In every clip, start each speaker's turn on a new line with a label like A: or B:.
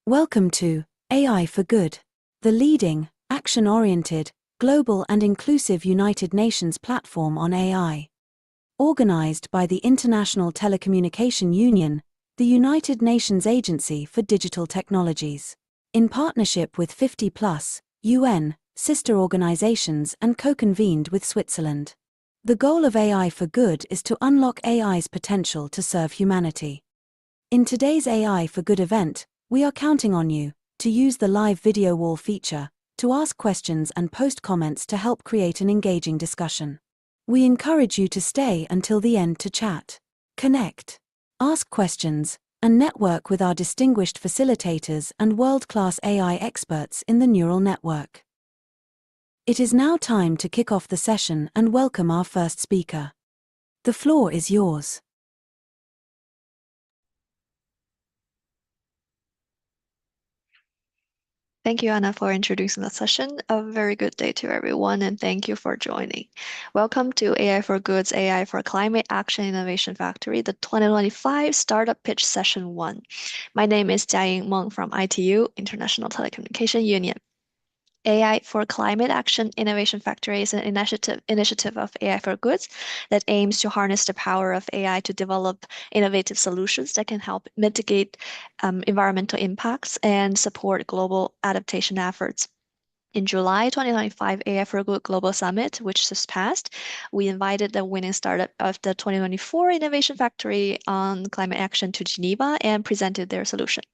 A: Welcome to AI for Good, the leading, action-oriented, global and inclusive United Nations platform on AI. Organized by the International Telecommunication Union, the United Nations Agency for Digital Technologies, in partnership with 50+ UN sister organizations and co-convened with Switzerland. The goal of AI for Good is to unlock AI's potential to serve humanity. In today's AI for Good event, we are counting on you to use the live video wall feature to ask questions and post comments to help create an engaging discussion. We encourage you to stay until the end to chat, connect, ask questions, and network with our distinguished facilitators and world-class AI experts in the neural network. It is now time to kick off the session and welcome our first speaker. The floor is yours.
B: Thank you, Anna, for introducing the session. A very good day to everyone, and thank you for joining. Welcome to AI for Good's AI for Climate Action Innovation Factory, the 2025 Startup Pitch Session 1. My name is Jiaying Meng from ITU, International Telecommunication Union. AI for Climate Action Innovation Factory is an initiative of AI for Goods that aims to harness the power of AI to develop innovative solutions that can help mitigate environmental impacts and support global adaptation efforts. In July 2025 AI for Good Global Summit, which just passed, we invited the winning startup of the 2024 Innovation Factory on climate action to Geneva and presented their solution.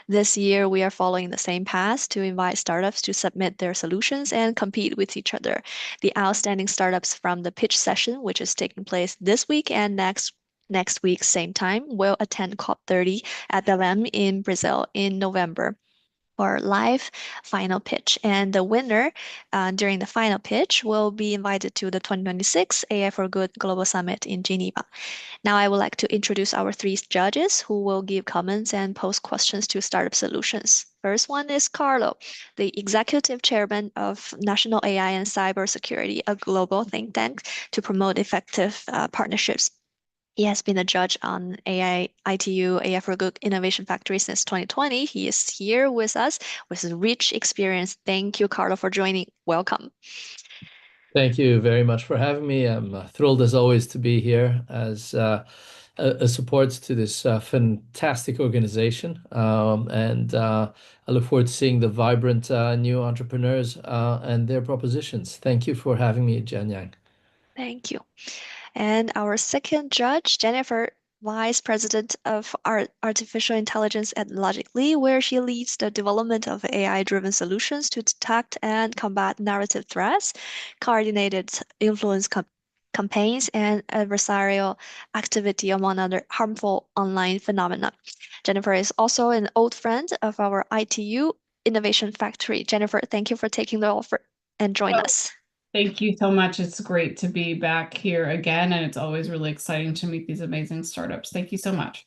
B: This year, we are following the same path to invite startups to submit their solutions and compete with each other. The outstanding startups from the pitch session, which is taking place this week and next week, same time, will attend COP30 at Belém in Brazil in November for live final pitch. And the winner during the final pitch will be invited to the 2026 AI for Good Global Summit in Geneva. Now I would like to introduce our three judges who will give comments and pose questions to Startup Solutions. First one is Carlo, the Executive Chairman of National AI and Cybersecurity, a global think tank to promote effective partnerships. He has been a judge on ITU AI for Good Innovation Factory since 2020. He is here with us with a rich experience. Thank you, Carlo, for joining. Welcome.
C: Thank you very much for having me. I'm thrilled as always to be here as a support to this fantastic organization. I look forward to seeing the vibrant new entrepreneurs and their propositions. Thank you for having me, Jen Yang.
B: Thank you. And our second judge, Jennifer, Vice President of Artificial Intelligence at Logically, where she leads the development of AI-driven solutions to detect and combat narrative threats, coordinated influence campaigns, and adversarial activity, among other harmful online phenomena. Jennifer is also an old friend of our ITU Innovation Factory. Jennifer, thank you for taking the offer and join us.
D: Thank you so much. It's great to be back here again, and it's always really exciting to meet these amazing startups. Thank you so much.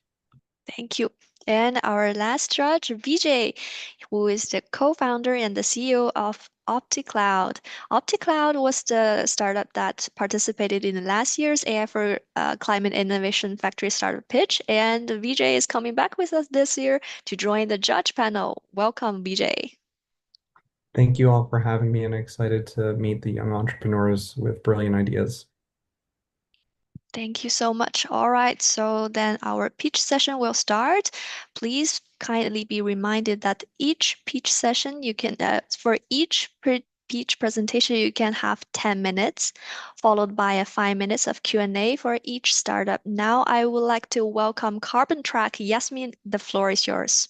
B: Thank you. And our last judge, Vijay, who is the co-founder and the CEO of OptiCloud. OptiCloud was the startup that participated in last year's AI for Climate Innovation Factory Startup Pitch, and Vijay is coming back with us this year to join the judge panel. Welcome, Vijay.
E: Thank you all for having me, and excited to meet the young entrepreneurs with brilliant ideas.
B: Thank you so much. All right, so then our pitch session will start. Please kindly be reminded that each pitch session for each pitch presentation, you can have 10 minutes, followed by 5 minutes of Q&A for each startup. Now I would like to welcome Carbon Track. Yasmin, the floor is yours.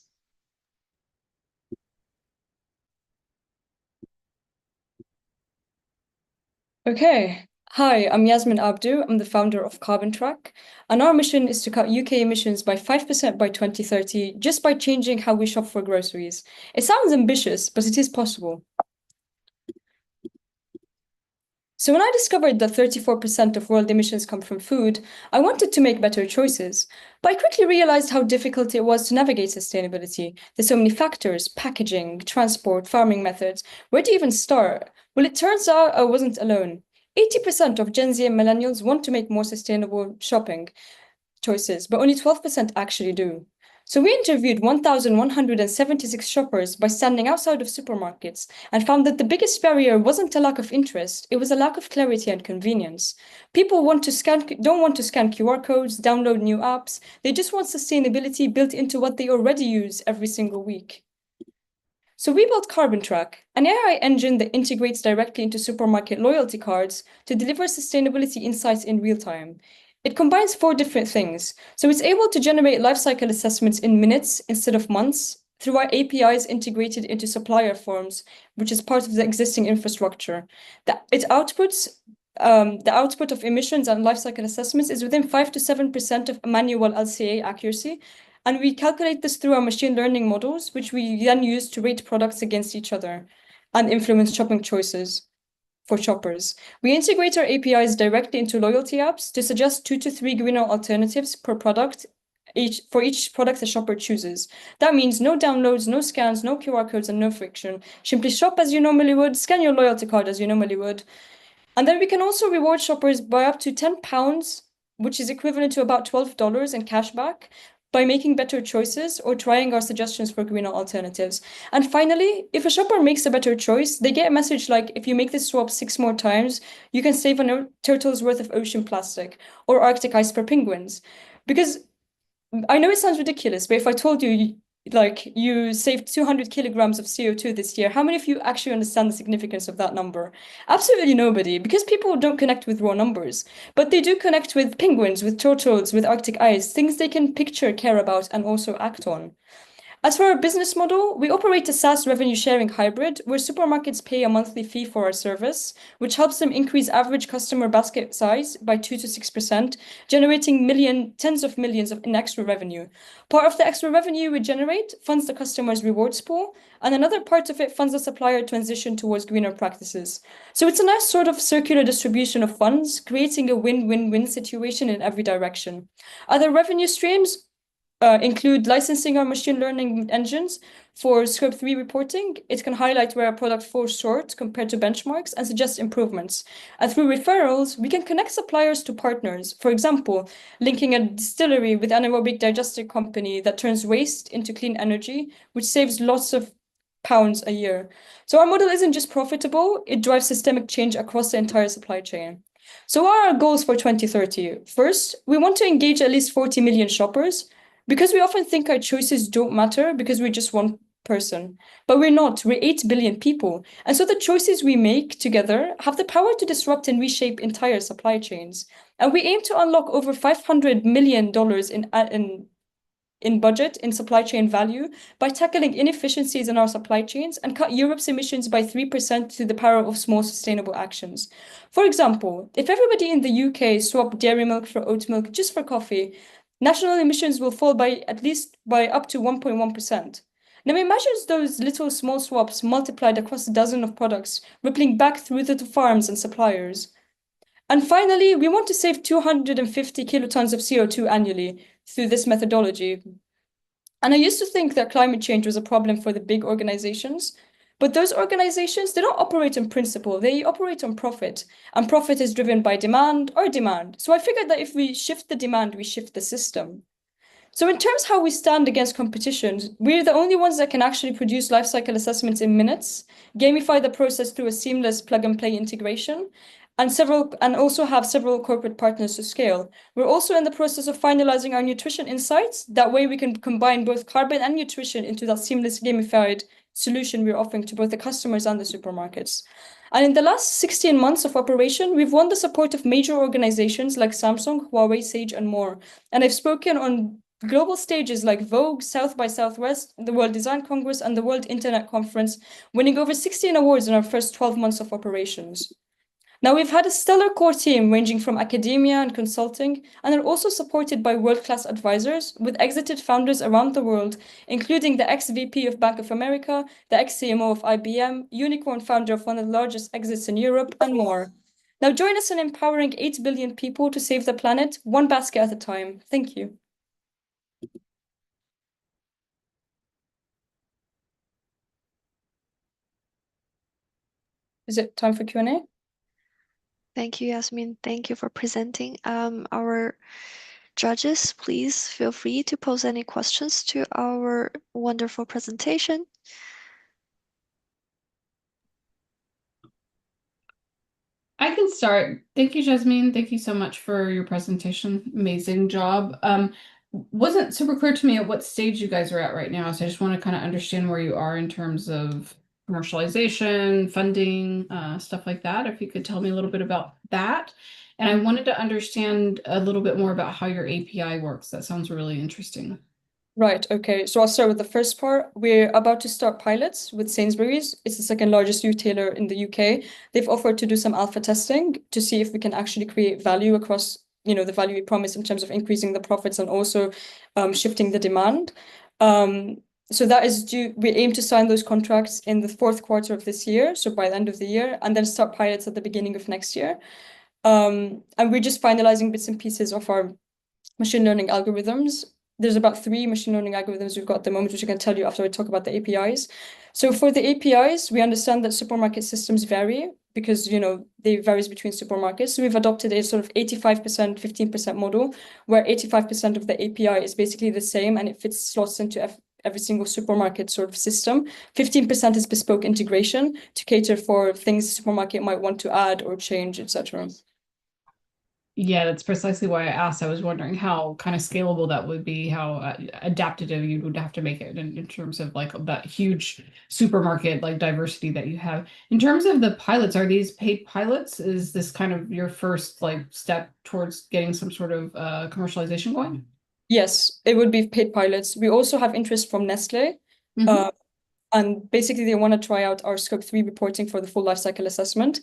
F: Okay. Hi, I'm Yasmin Abdu. I'm the founder of Carbon Track, and our mission is to cut UK emissions by 5% by 2030 just by changing how we shop for groceries. It sounds ambitious, but it is possible. So when I discovered that 34% of world emissions come from food, I wanted to make better choices. But I quickly realized how difficult it was to navigate sustainability. There's so many factors: packaging, transport, farming methods. Where do you even start? Well, it turns out I wasn't alone. 80% of Gen Z and millennials want to make more sustainable shopping choices, but only 12% actually do. So we interviewed 1,176 shoppers by standing outside of supermarkets and found that the biggest barrier wasn't a lack of interest, it was a lack of clarity and convenience. People don't want to scan QR codes, download new apps, they just want sustainability built into what they already use every single week. So we built Carbon Track, an AI engine that integrates directly into supermarket loyalty cards to deliver sustainability insights in real time. It combines 4 different things. So it's able to generate lifecycle assessments in minutes instead of months through our APIs integrated into supplier forms, which is part of the existing infrastructure. The output of emissions and lifecycle assessments is within 5 to 7% of manual LCA accuracy, and we calculate this through our machine learning models, which we then use to rate products against each other and influence shopping choices for shoppers. We integrate our APIs directly into loyalty apps to suggest 2 to 3 greener alternatives per product for each product the shopper chooses. That means no downloads, no scans, no QR codes, and no friction. Simply shop as you normally would, scan your loyalty card as you normally would. And then we can also reward shoppers by up to £10, which is equivalent to about $12 in cashback, by making better choices or trying our suggestions for greener alternatives. And finally, if a shopper makes a better choice, they get a message like, if you make this swap 6 more times, you can save a turtle's worth of ocean plastic or Arctic ice for penguins. Because I know it sounds ridiculous, but if I told you, like, you saved 200 kilograms of CO2 this year, how many of you actually understand the significance of that number? Absolutely nobody, because people don't connect with raw numbers. But they do connect with penguins, with turtles, with Arctic ice, things they can picture, care about, and also act on. As for our business model, we operate a SaaS revenue sharing hybrid where supermarkets pay a monthly fee for our service, which helps them increase average customer basket size by 2 to 6%, generating tens of millions in extra revenue. Part of the extra revenue we generate funds the customer's rewards pool, and another part of it funds the supplier transition towards greener practices. So it's a nice sort of circular distribution of funds, creating a win-win-win situation in every direction. Other revenue streams include licensing our machine learning engines for Scope 3 reporting. It can highlight where a product falls short compared to benchmarks and suggest improvements. And through referrals, we can connect suppliers to partners. For example, linking a distillery with an anaerobic digestive company that turns waste into clean energy, which saves lots of pounds a year. So our model isn't just profitable, it drives systemic change across the entire supply chain. So what are our goals for 2030? First, we want to engage at least 40 million shoppers, because we often think our choices don't matter because we're just one person. But we're not, we're 8 billion people. And so the choices we make together have the power to disrupt and reshape entire supply chains. And we aim to unlock over $500 million in budget in supply chain value by tackling inefficiencies in our supply chains and cut Europe's emissions by 3% through the power of small sustainable actions. For example, if everybody in the UK swapped dairy milk for oat milk just for coffee, national emissions will fall by up to 1.1%. Now imagine those little small swaps multiplied across a dozen of products, rippling back through to farms and suppliers. And finally, we want to save 250 kilotons of CO2 annually through this methodology. And I used to think that climate change was a problem for the big organizations, but those organizations, they don't operate on principle, they operate on profit. And profit is driven by demand or demand. So I figured that if we shift the demand, we shift the system. So in terms of how we stand against competition, we're the only ones that can actually produce life cycle assessments in minutes, gamify the process through a seamless plug-and-play integration, and also have several corporate partners to scale. We're also in the process of finalizing our nutrition insights. That way we can combine both carbon and nutrition into that seamless gamified solution we're offering to both the customers and the supermarkets. And in the last 16 months of operation, we've won the support of major organizations like Samsung, Huawei, Sage, and more. And I've spoken on global stages like Vogue, South by Southwest, the World Design Congress, and the World Internet Conference, winning over 16 awards in our first 12 months of operations. Now, we've had a stellar core team ranging from academia and consulting, and are also supported by world-class advisors with exited founders around the world, including the ex-VP of Bank of America, the ex-CMO of IBM, unicorn founder of one of the largest exits in Europe, and more. Now, join us in empowering 8 billion people to save the planet, one basket at a time. Thank you. Is it time for Q&A?
B: Thank you, Yasmin. Thank you for presenting. Our judges, please feel free to pose any questions to our wonderful presentation.
D: I can start. Thank you, Jasmine. Thank you so much for your presentation. Amazing job. Wasn't super clear to me at what stage you guys are at right now, so I just want to kind of understand where you are in terms of commercialization, funding, stuff like that. If you could tell me a little bit about that. And I wanted to understand a little bit more about how your API works. That sounds really interesting.
F: Right, okay. So I'll start with the first part. We're about to start pilots with Sainsbury's. It's the second largest retailer in the UK. They've offered to do some alpha testing to see if we can actually create value across, the value we promise in terms of increasing the profits and also shifting the demand. So that is due. We aim to sign those contracts in the fourth quarter of this year, so by the end of the year, and then start pilots at the beginning of next year. And we're just finalizing bits and pieces of our machine learning algorithms. There's about 3 machine learning algorithms we've got at the moment, which I can tell you after I talk about the APIs. So for the APIs, we understand that supermarket systems vary because, they varies between supermarkets. So we've adopted a sort of 85%, 15% model, where 85% of the API is basically the same and it fits slots into every single supermarket sort of system. 15% is bespoke integration to cater for things the supermarket might want to add or change, etc.
D: Yeah, that's precisely why I asked. I was wondering how kind of scalable that would be, how adaptive you would have to make it in terms of like that huge supermarket like diversity that you have. In terms of the pilots, are these paid pilots? Is this kind of your first like step towards getting some sort of commercialization going?
F: Yes, it would be paid pilots. We also have interest from Nestle. And basically, they want to try out our Scope 3 reporting for the full life cycle assessment.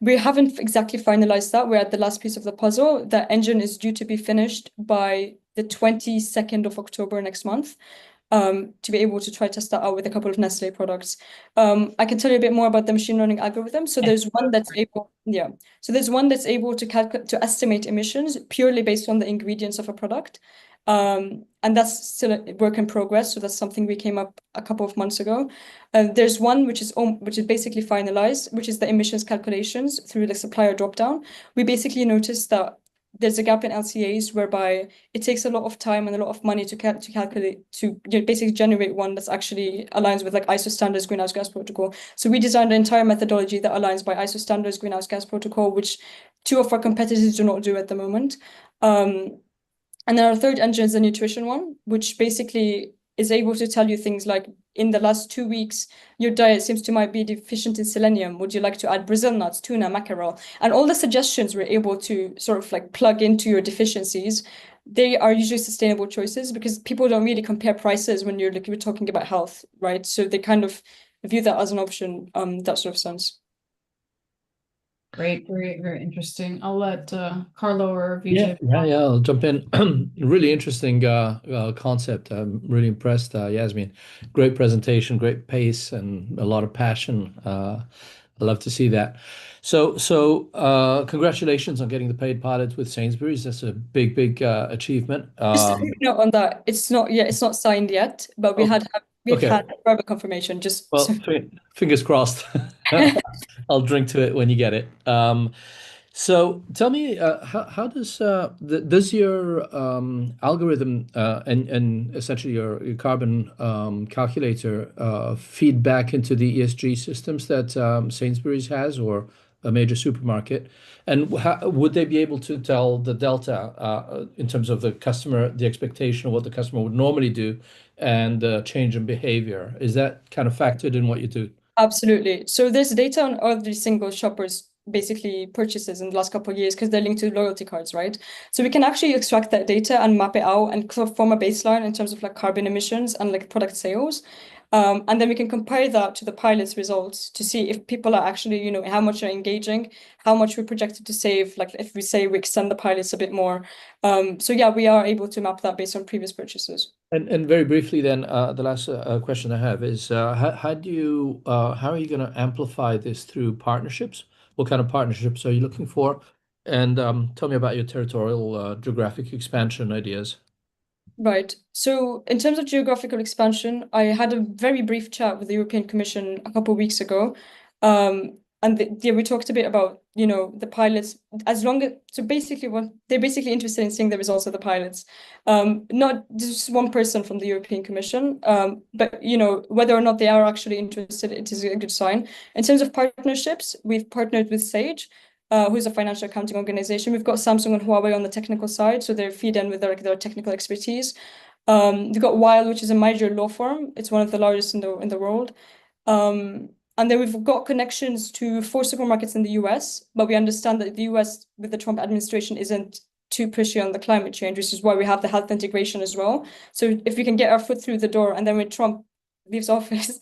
F: We haven't exactly finalized that. We're at the last piece of the puzzle. The engine is due to be finished by the 22nd of October next month, to be able to try test that out with a couple of Nestle products. I can tell you a bit more about the machine learning algorithm. So there's one that's able, So there's one that's able to estimate emissions purely based on the ingredients of a product. And that's still a work in progress. So that's something we came up a couple of months ago. There's one which is basically finalized, which is the emissions calculations through the supplier dropdown. We basically noticed that there's a gap in LCAs whereby it takes a lot of time and a lot of money to calculate, to basically generate one that's actually aligns with like ISO standards greenhouse gas protocol. So we designed an entire methodology that aligns by ISO standards greenhouse gas protocol, which 2 of our competitors do not do at the moment. And then our third engine is the nutrition one, which basically is able to tell you things like, in the last 2 weeks, your diet seems to might be deficient in selenium. Would you like to add Brazil nuts, tuna, mackerel? And all the suggestions we're able to sort of like plug into your deficiencies. They are usually sustainable choices because people don't really compare prices when you're talking about health, right? So they kind of view that as an option, that sort of sense.
D: Great, very, very interesting. I'll let Carlo or Vijay.
C: Yeah, I'll jump in. Really interesting concept. I'm really impressed, Yasmin. Great presentation, great pace, and a lot of passion. I love to see that. So, congratulations on getting the paid pilot with Sainsbury's. That's a big achievement.
F: Just a note on that. It's not signed yet, but we've had verbal confirmation.
C: Well, fingers crossed. I'll drink to it when you get it. So tell me, how does your algorithm and essentially your carbon calculator feed back into the ESG systems that Sainsbury's has or a major supermarket? And would they be able to tell the delta in terms of the expectation of what the customer would normally do and change in behavior? Is that kind of factored in what you do?
F: Absolutely. So there's data on every single shopper's basically purchases in the last couple of years because they're linked to loyalty cards, right? So we can actually extract that data and map it out and sort of form a baseline in terms of like carbon emissions and like product sales. And then we can compare that to the pilot's results to see if people are actually, how much are engaging, how much we're projected to save, like if we say we extend the pilots a bit more. So yeah, we are able to map that based on previous purchases.
C: And very briefly then, the last question I have is how are you going to amplify this through partnerships? What kind of partnerships are you looking for? And tell me about your territorial geographic expansion ideas.
F: Right. So in terms of geographical expansion, I had a very brief chat with the European Commission a couple of weeks ago. And we talked a bit about, the pilots, so basically they're basically interested in seeing the results of the pilots. Not just one person from the European Commission, but, whether or not they are actually interested, it is a good sign. In terms of partnerships, we've partnered with Sage, who's a financial accounting organization. We've got Samsung and Huawei on the technical side, so they feed in with their technical expertise. We've got Wild, which is a major law firm. It's one of the largest in the world. And then we've got connections to 4 supermarkets in the US, but we understand that the US with the Trump administration isn't too pushy on the climate change, which is why we have the health integration as well. So if we can get our foot through the door, and then when Trump leaves office,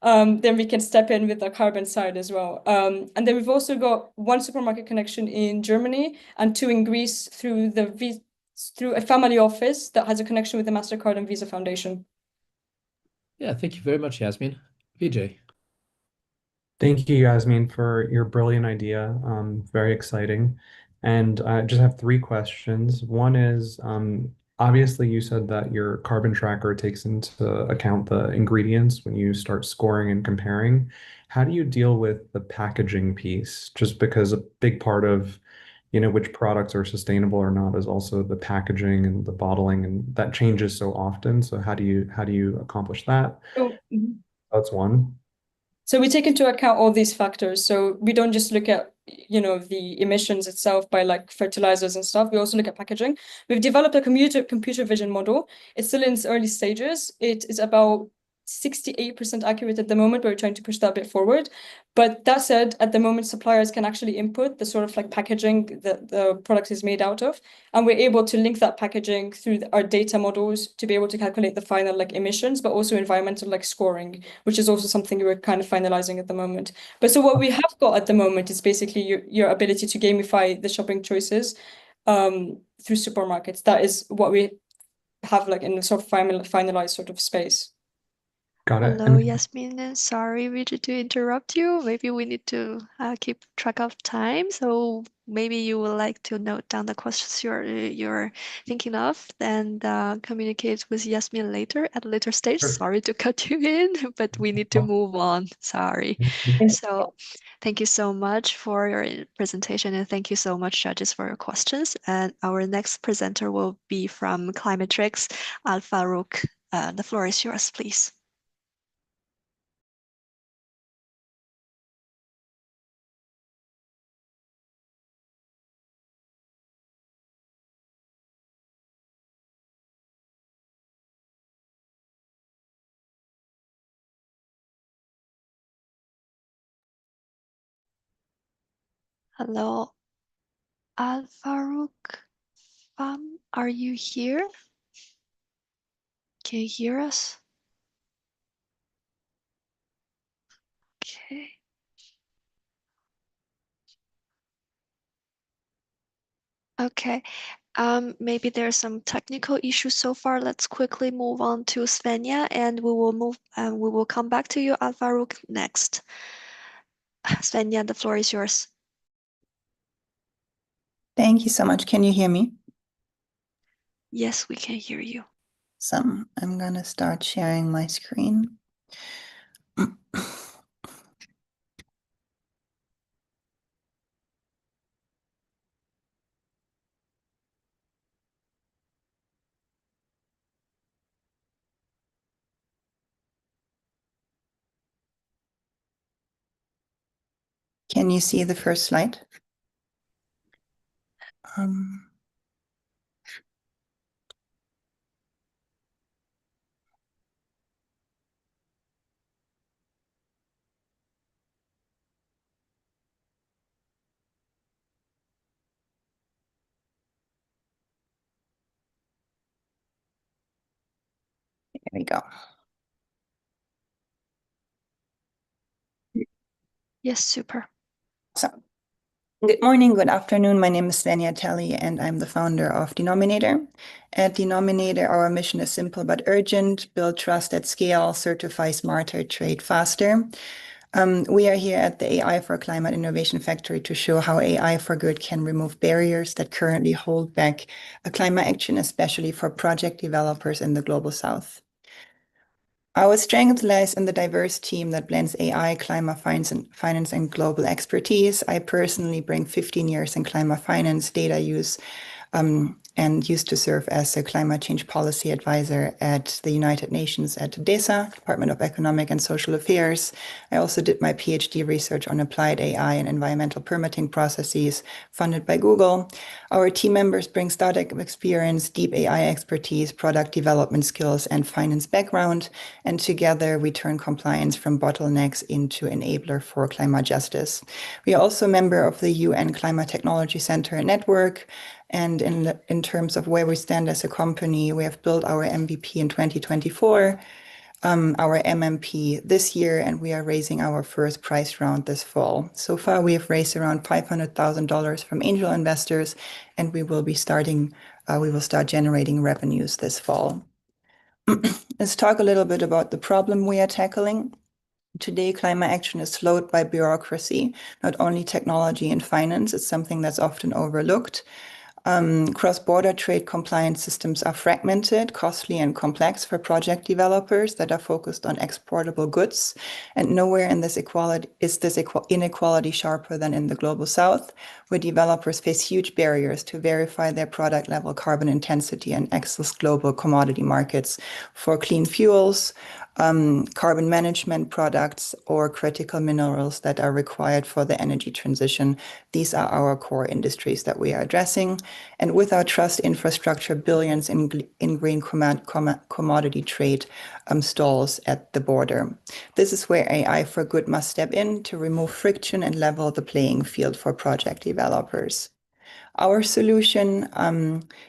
F: then we can step in with the carbon side as well. And then we've also got 1 supermarket connection in Germany and 2 in Greece through through a family office that has a connection with the MasterCard and Visa Foundation.
C: Yeah, thank you very much, Yasmin. Vijay.
E: Thank you, Yasmin, for your brilliant idea. Very exciting. And I just have 3 questions. One is, obviously you said that your carbon tracker takes into account the ingredients when you start scoring and comparing. How do you deal with the packaging piece? Just because a big part of, which products are sustainable or not is also the packaging and the bottling, and that changes so often. So how do you accomplish that? That's one.
F: So we take into account all these factors. So we don't just look at, the emissions itself by like fertilizers and stuff. We also look at packaging. We've developed a computer vision model. It's still in its early stages. It is about 68% accurate at the moment, but we're trying to push that a bit forward. But that said, at the moment, suppliers can actually input the sort of like packaging that the product is made out of. And we're able to link that packaging through our data models to be able to calculate the final like emissions, but also environmental like scoring, which is also something we're kind of finalizing at the moment. But so what we have got at the moment is basically your ability to gamify the shopping choices through supermarkets. That is what we have like in a sort of finalized sort of space.
E: Got it.
B: Hello, Yasmin, and sorry, Vijay, to interrupt you. Maybe we need to keep track of time. So maybe you would like to note down the questions you're thinking of, and communicate with Yasmin later at a later stage.
E: Sure.
B: Sorry to cut you in, but we need to move on. Sorry. So thank you so much for your presentation, and thank you so much, judges, for your questions. And our next presenter will be from Climatrix, Al Farouk. The floor is yours, please. Hello, Al Farouk. Are you here? Can you hear us? Okay. Okay. Maybe there's some technical issues so far. Let's quickly move on to Svenja, and we will come back to you, Al Farouk, next. Svenja, the floor is yours.
G: Thank you so much. Can you hear me?
B: Yes, we can hear you.
G: Awesome. I'm going to start sharing my screen. Can you see the first slide? There we go.
B: Yes, super.
G: So, good morning, good afternoon. My name is Svenja Telly, and I'm the founder of Denominator. At Denominator, our mission is simple but urgent: build trust at scale, certify smarter, trade faster. We are here at the AI for Climate Innovation Factory to show how AI for Good can remove barriers that currently hold back climate action, especially for project developers in the Global South. Our strength lies in the diverse team that blends AI, climate finance, and global expertise. I personally bring 15 years in climate finance, data use, and used to serve as a climate change policy advisor at the United Nations at DESA, Department of Economic and Social Affairs. I also did my PhD research on applied AI and environmental permitting processes funded by Google. Our team members bring startup experience, deep AI expertise, product development skills, and finance background. And together we turn compliance from bottlenecks into enabler for climate justice. We are also a member of the UN Climate Technology Center network. And in terms of where we stand as a company, we have built our MVP in 2024, our MMP this year, and we are raising our first prize round this fall. So far, we have raised around $500,000 from angel investors, and we will start generating revenues this fall. Let's talk a little bit about the problem we are tackling. Today, climate action is slowed by bureaucracy, not only technology and finance. It's something that's often overlooked. Cross-border trade compliance systems are fragmented, costly, and complex for project developers that are focused on exportable goods. And nowhere in this inequality sharper than in the global south, where developers face huge barriers to verify their product level carbon intensity and access global commodity markets for clean fuels, carbon management products, or critical minerals that are required for the energy transition. These are our core industries that we are addressing. And without trust infrastructure, billions in green commodity trade stalls at the border. This is where AI for good must step in to remove friction and level the playing field for project developers. Our solution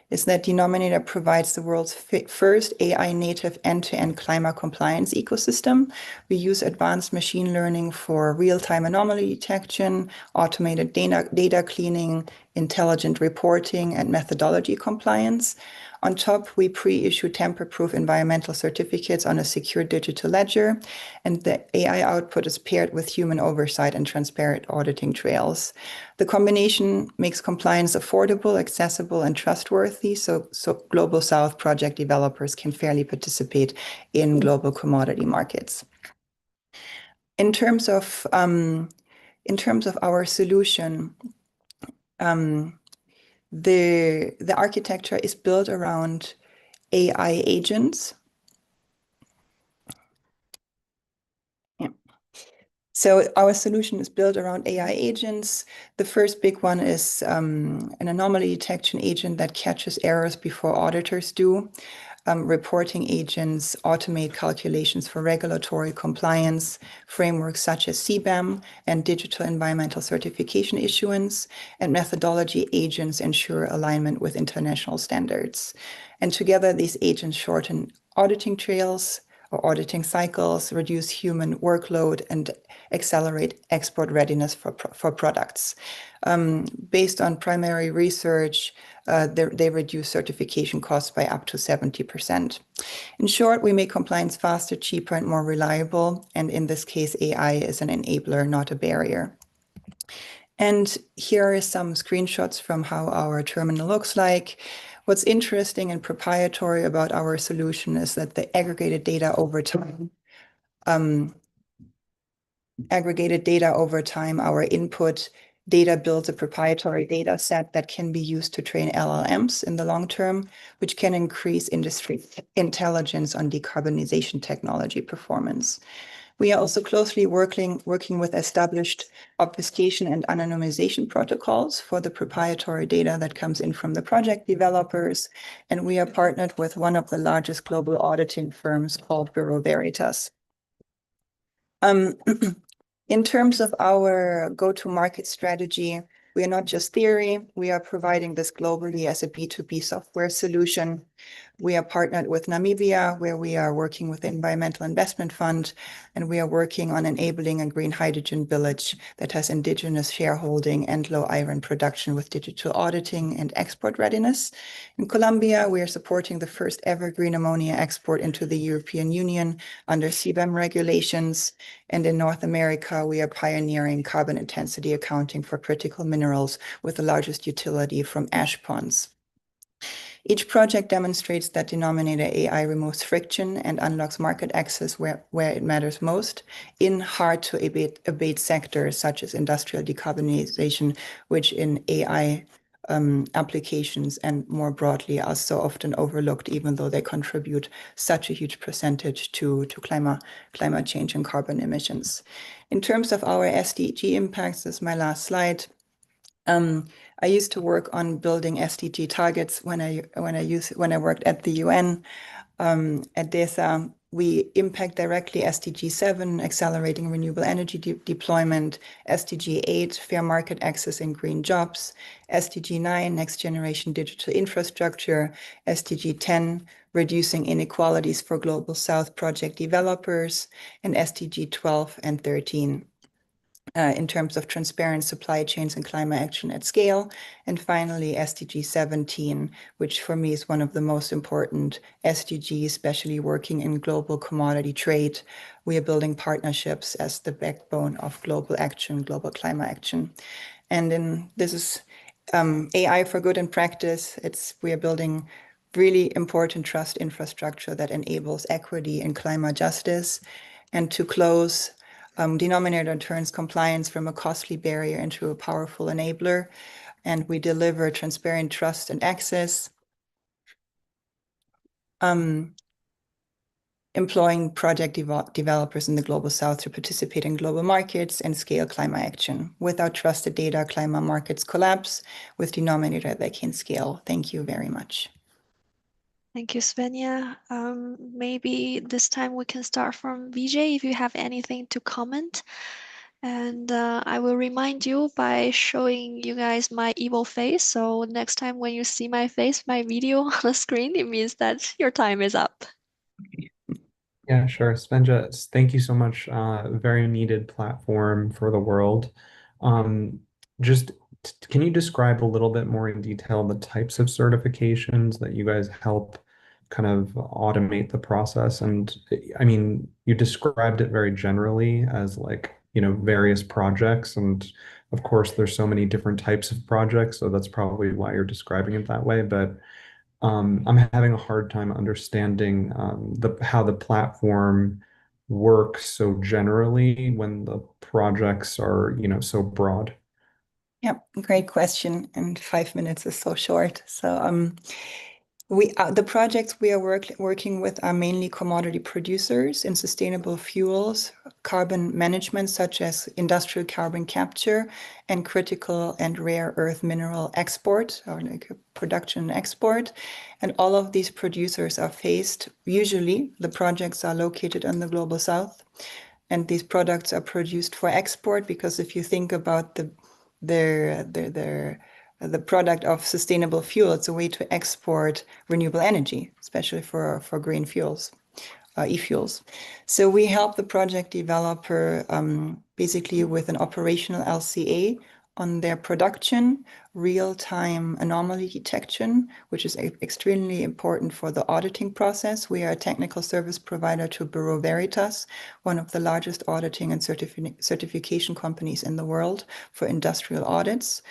G: is that Denominator provides the world's first AI-native end-to-end climate compliance ecosystem. We use advanced machine learning for real-time anomaly detection, automated data cleaning, intelligent reporting, and methodology compliance. On top, we pre-issue tamper-proof environmental certificates on a secure digital ledger, and the AI output is paired with human oversight and transparent auditing trails. The combination makes compliance affordable, accessible, and trustworthy, so Global South project developers can fairly participate in global commodity markets. In terms of our solution, the architecture is built around AI agents. Yeah. So our solution is built around AI agents. The first big one is an anomaly detection agent that catches errors before auditors do. Reporting agents automate calculations for regulatory compliance, frameworks such as CBAM and digital environmental certification issuance, and methodology agents ensure alignment with international standards. And together, these agents shorten auditing trails or auditing cycles, reduce human workload, and accelerate export readiness for products. Based on primary research, they reduce certification costs by up to 70%. In short, we make compliance faster, cheaper, and more reliable. And in this case, AI is an enabler, not a barrier. And here are some screenshots from how our terminal looks like. What's interesting and proprietary about our solution is that the aggregated data over time, our input data builds a proprietary data set that can be used to train LLMs in the long term, which can increase industry intelligence on decarbonization technology performance. We are also closely working with established obfuscation and anonymization protocols for the proprietary data that comes in from the project developers. And we are partnered with one of the largest global auditing firms called Bureau Veritas. In terms of our go-to-market strategy, we are not just theory, we are providing this globally as a B2B software solution. We are partnered with Namibia, where we are working with the Environmental Investment Fund, and we are working on enabling a green hydrogen village that has indigenous shareholding and low iron production with digital auditing and export readiness. In Colombia, we are supporting the first ever green ammonia export into the European Union under CBAM regulations. And in North America, we are pioneering carbon intensity accounting for critical minerals with the largest utility from ash ponds. Each project demonstrates that denominator AI removes friction and unlocks market access where it matters most in hard to abate sectors such as industrial decarbonization, which in AI applications and more broadly are so often overlooked, even though they contribute such a huge percentage to climate change and carbon emissions. In terms of our SDG impacts, this is my last slide. I used to work on building SDG targets when I worked at the UN. At DESA, we impact directly SDG 7, accelerating renewable energy deployment, SDG 8, fair market access and green jobs, SDG 9, next generation digital infrastructure, SDG 10, reducing inequalities for Global South project developers, and SDG 12 and 13. In terms of transparent supply chains and climate action at scale. And finally, SDG 17, which for me is one of the most important SDGs, especially working in global commodity trade. We are building partnerships as the backbone of global action, global climate action. And then this is AI for good in practice. We are building really important trust infrastructure that enables equity and climate justice. And to close, denominator turns compliance from a costly barrier into a powerful enabler, and we deliver transparent trust and access, employing project developers in the Global South to participate in global markets and scale climate action. Without trusted data, climate markets collapse. With denominator, they can scale. Thank you very much.
B: Thank you, Svenja. Maybe this time we can start from Vijay if you have anything to comment. And I will remind you by showing you guys my evil face. So next time when you see my face, my video on the screen, it means that your time is up.
E: Yeah, sure. Svenja, thank you so much. Very needed platform for the world. Just can you describe a little bit more in detail the types of certifications that you guys help kind of automate the process? And I mean, you described it very generally as like, various projects. And of course, there's so many different types of projects, so that's probably why you're describing it that way. But I'm having a hard time understanding how the platform works so generally when the projects are, so broad.
G: Yeah, great question. And 5 minutes is so short. So the projects we are working with are mainly commodity producers in sustainable fuels, carbon management, such as industrial carbon capture, and critical and rare earth mineral export, or like production and export. And all of these producers are usually the projects are located in the Global South. And these products are produced for export because if you think about the product of sustainable fuel, it's a way to export renewable energy, especially for green fuels, e-fuels. So we help the project developer basically with an operational LCA on their production, real-time anomaly detection, which is extremely important for the auditing process. We are a technical service provider to Bureau Veritas, one of the largest auditing and certification companies in the world for industrial audits.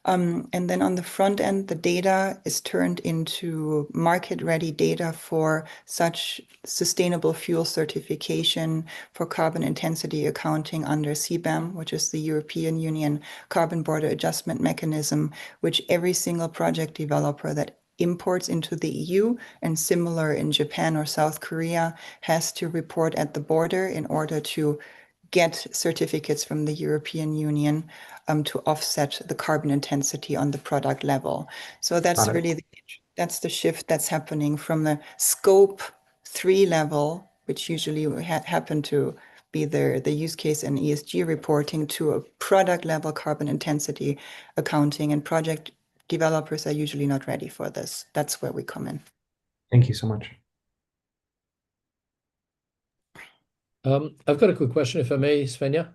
G: And then on the front end, the data is turned into market-ready data for such sustainable fuel certification for carbon intensity accounting under CBAM, which is the European Union Carbon Border Adjustment Mechanism, which every single project developer that imports into the EU and similar in Japan or South Korea has to report at the border in order to get certificates from the European Union to offset the carbon intensity on the product level. So that's really that's the shift that's happening from the scope 3 level, which usually happen to be the use case and ESG reporting, to a product level carbon intensity accounting, and project developers are usually not ready for this. That's where we come in.
E: Thank you so much.
C: I've got a quick question, if I may, Svenja.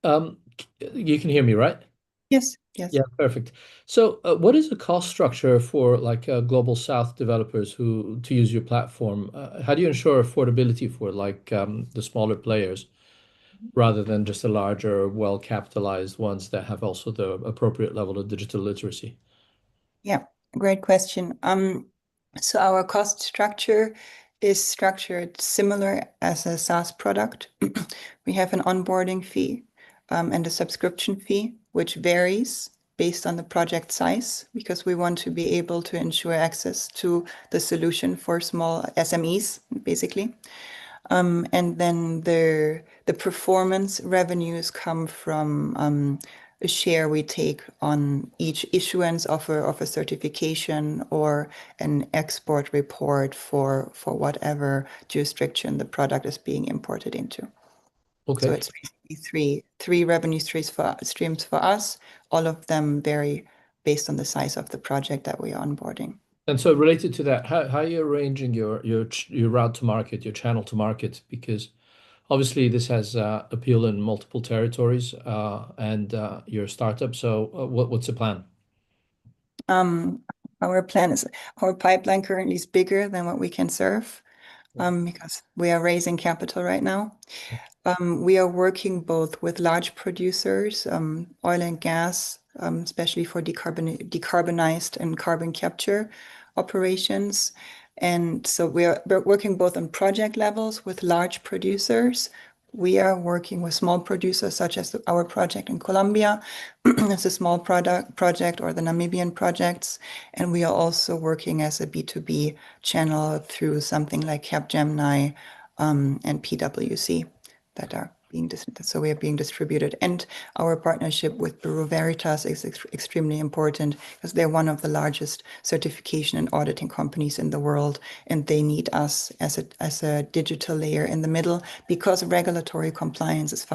C: You can hear me, right?
G: Yes, yes.
C: Yeah, perfect. So, what is the cost structure for like Global South developers to use your platform? How do you ensure affordability for like the smaller players rather than just the larger, well-capitalized ones that have also the appropriate level of digital literacy?
G: Yeah, Great question. So our cost structure is structured similar as a SaaS product. We have an onboarding fee and a subscription fee, which varies based on the project size, because we want to be able to ensure access to the solution for small SMEs, basically. And then the performance revenues come from a share we take on each issuance of a certification or an export report for whatever jurisdiction the product is being imported into.
C: Okay.
G: So it's basically three revenue streams for us. All of them vary based on the size of the project that we are onboarding.
C: And so related to that, how are you arranging your route to market, your channel to market? Because obviously this has appeal in multiple territories, and you're a startup. So what's the plan?
G: Our pipeline currently is bigger than what we can serve, because we are raising capital right now. We are working both with large producers, oil and gas, especially for decarbonized and carbon capture operations. And so we're working both on project levels with large producers. We are working with small producers, such as our project in Colombia. It's a small project, or the Namibian projects. And we are also working as a B2B channel through something like Capgemini and PwC that are we are being distributed. And our partnership with Bureau Veritas is extremely important, because they're one of the largest certification and auditing companies in the world, and they need us as a digital layer in the middle, because regulatory compliance is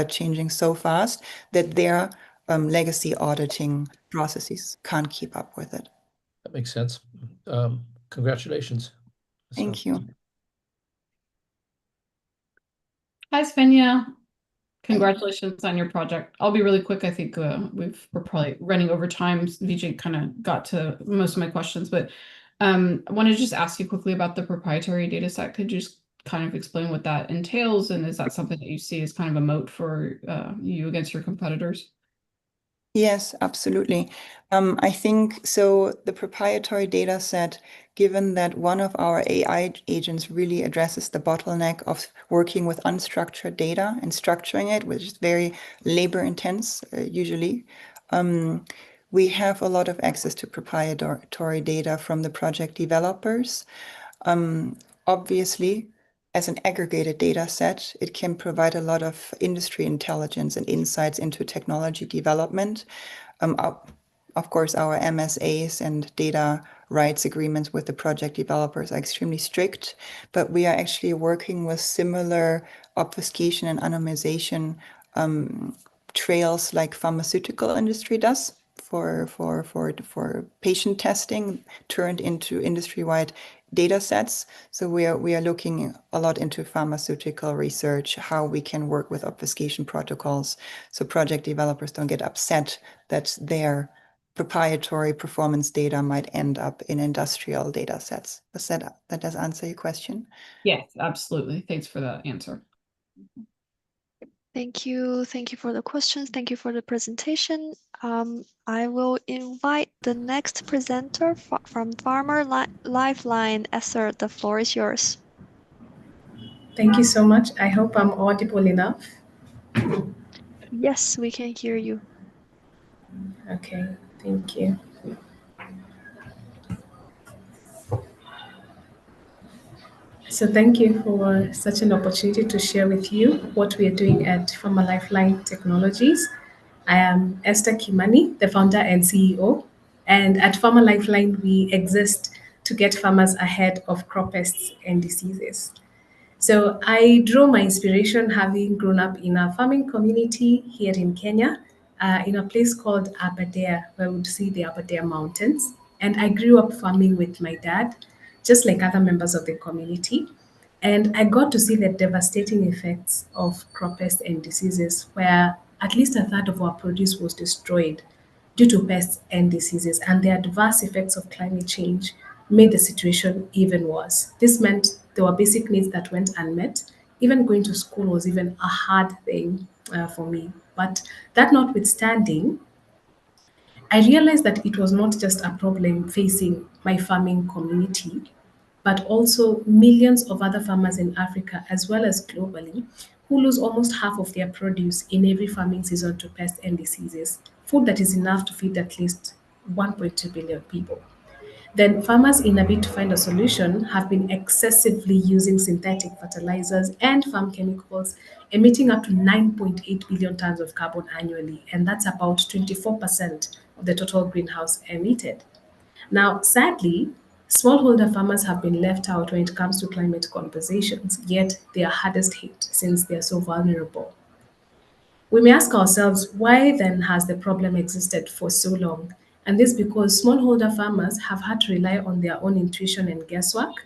G: changing so fast that their legacy auditing processes can't keep up with it.
C: That makes sense. Congratulations.
G: Thank you.
D: Hi, Svenja. Congratulations on your project. I'll be really quick. I think we're probably running over time. Vijay kind of got to most of my questions, but I want to just ask you quickly about the proprietary data set. Could you just kind of explain what that entails, and is that something that you see as kind of a moat for you against your competitors?
G: Yes, absolutely. I think so. The proprietary data set, given that one of our AI agents really addresses the bottleneck of working with unstructured data and structuring it, which is very labor intense, usually. We have a lot of access to proprietary data from the project developers. Obviously, as an aggregated data set, it can provide a lot of industry intelligence and insights into technology development. Of course, our MSAs and data rights agreements with the project developers are extremely strict, but we are actually working with similar obfuscation and anonymization trails like pharmaceutical industry does for patient testing turned into industry-wide data sets. So we are looking a lot into pharmaceutical research, how we can work with obfuscation protocols, so project developers don't get upset that their proprietary performance data might end up in industrial data sets. That does answer your question?
D: Yes, absolutely. Thanks for that answer.
B: Thank you. Thank you for the questions. Thank you for the presentation. I will invite the next presenter from Farmer Lifeline. Esther, the floor is yours.
H: Thank you so much. I hope I'm audible enough.
B: Yes, we can hear you.
H: Okay, thank you. So thank you for such an opportunity to share with you what we are doing at Farmer Lifeline Technologies. I am Esther Kimani, the founder and CEO. And at Farmer Lifeline, we exist to get farmers ahead of crop pests and diseases. So I drew my inspiration having grown up in a farming community here in Kenya, in a place called Aberdare, where we would see the Aberdare Mountains. And I grew up farming with my dad, just like other members of the community. And I got to see the devastating effects of crop pests and diseases, where at least a third of our produce was destroyed due to pests and diseases, and the adverse effects of climate change made the situation even worse. This meant there were basic needs that went unmet. Even going to school was even a hard thing for me. But that notwithstanding, I realized that it was not just a problem facing my farming community, but also millions of other farmers in Africa as well as globally who lose almost half of their produce in every farming season to pests and diseases, food that is enough to feed at least 1.2 billion people. Then farmers, in a bid to find a solution, have been excessively using synthetic fertilizers and farm chemicals, emitting up to 9.8 billion tons of carbon annually, and that's about 24% of the total greenhouse emitted. Now, sadly, smallholder farmers have been left out when it comes to climate conversations, yet they are hardest hit since they are so vulnerable. We may ask ourselves, why then has the problem existed for so long? And this because smallholder farmers have had to rely on their own intuition and guesswork,